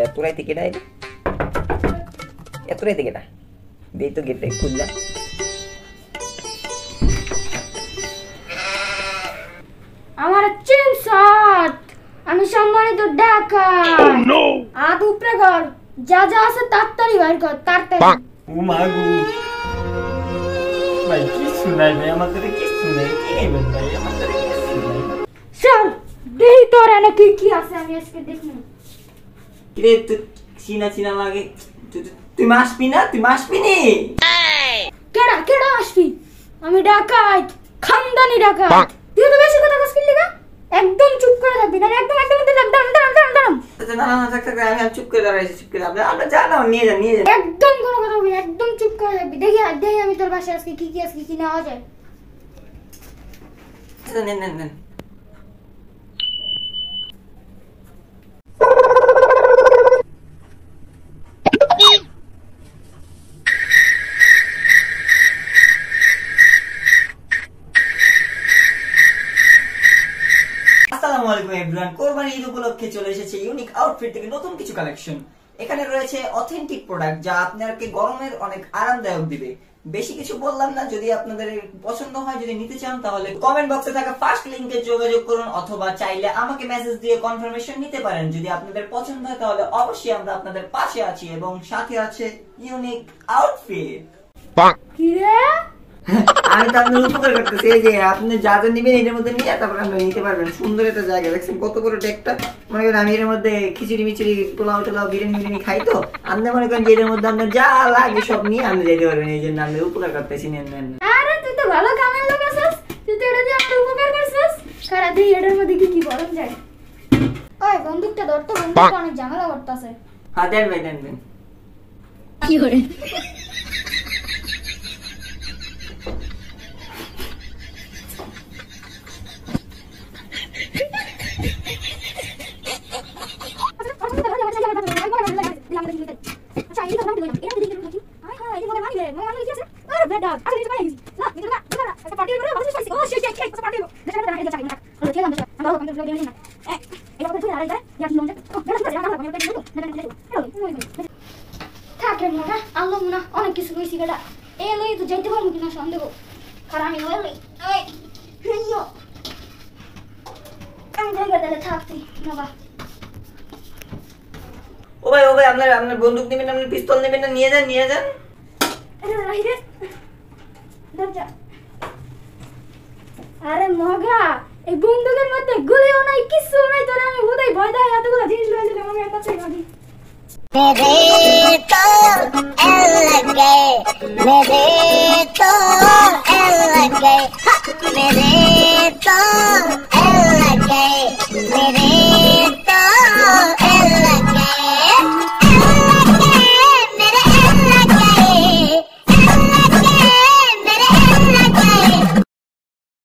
এত রাইতে কেডা এলি? এত রাইতে কেডা? দেই তো গেটটা খুললা। আমার চিনসাত আমি সম্মানিত ডাকাত। আদ উপরে কর, যা যা আছে তাড়াতাড়ি বাইর কর, তাড়াতাড়ি। ও মাগু ভাই কি শুনাই ভাই, আমাদের কি শুনাই, কি নেবেন ভাই, আমাদের কি শুনাই। চল দেই তোর এনে কি কি আছে আমি আজকে দেখব। কিরে তুই চিনা চিনা লাগে, তুই মাসবি না, তুই মাসবি নি? কেডা কেডা আসবি? আমি ডাকাত, খানদানি ডাকাত। তুই তো বেশি কথা কইছিস লিগা, একদম চুপ করে থাকবি না, একদম একদম দাঁড়াম। না না থাক থাক, আমি চুপ করে দাঁড়াইছি, চুপ করে। আমরা জানাও, নিয়ে যান নিয়ে যান। একদম কোনো কথা বলবি না, একদম চুপ করে থাকবি। দেখি আমি তোর বাসায় আজকে কি কি নেওয়া যায়। নেন নেন নেন। আসসালামু আলাইকুম এভরিওয়ান। কোরবানি ঈদ উপলক্ষে চলে এসেছে ইউনিক আউটফিট থেকে নতুন কিছু কালেকশন। এখানে রয়েছে অথেন্টিক প্রোডাক্ট যা আপনাকে গরমের অনেক আরামদায়ক দিবে। বেশি কিছু বললাম না, যদি আপনাদের পছন্দ হয়, যদি নিতে চান তাহলে কমেন্ট বক্সে থাকা ফার্স্ট লিংকে যোগাযোগ করুন, অথবা চাইলে আমাকে মেসেজ দিয়ে কনফার্মেশন নিতে পারেন। যদি আপনাদের পছন্দ হয় তাহলে অবশ্যই আমরা আপনাদের পাশে আছি এবং সাথে আছে ইউনিক আউটফিট। কি রে? আমি তো আপনার উপকার করতেছি, এই যে আপনি যা যা নিবেন এর মধ্যে নিয়ে তারপর আপনি নিতে পারবেন। সুন্দর একটা জায়গা দেখছেন, কত বড় ডেকটা। মনে করেন আমি এর মধ্যে খিচুড়ি মিচুড়ি পোলাও টোলাও বিরিয়ানি খাই, তো আপনি মনে করেন যে এর মধ্যে আপনার যা লাগে সব নিয়ে আপনি যেতে পারবেন। এই জন্য আমি উপকার করতেছি। নেন নেন। আরে তুই তো ভালো কামের লোক আছিস, তুই তো এটা দিয়ে আমার উপকার করছিস। কারা দেই এটার মধ্যে কি কি বরং যায়। ওই বন্দুকটা ধর তো, বন্দুকটা অনেক ঝামেলা করতেছে। হ্যাঁ দেন ভাই দেন দেন। কি করে? অনেক কিছু কইছি গেলা এই লই তো যাইতে পারবো কিনা সন্দেহ। কারণ আমি লই আমি জায়গা দিলে থাকতি না। ও ভাই আপনার বন্দুক নেবেন, আপনার পিস্তল নেবেন না? নিয়ে যান নিয়ে যান। আরে মগা, এই বন্দুকের মধ্যে গুলিও নাই, কিছু নাই, তোরে আমি হুদাই ভয় দেয় এতগুলো জিনিস লয়ে দিলাম আমি একটা চাই গাড়ি। मेरे तो एल लग गए, मेरे तो एल लग गए, मेरे तो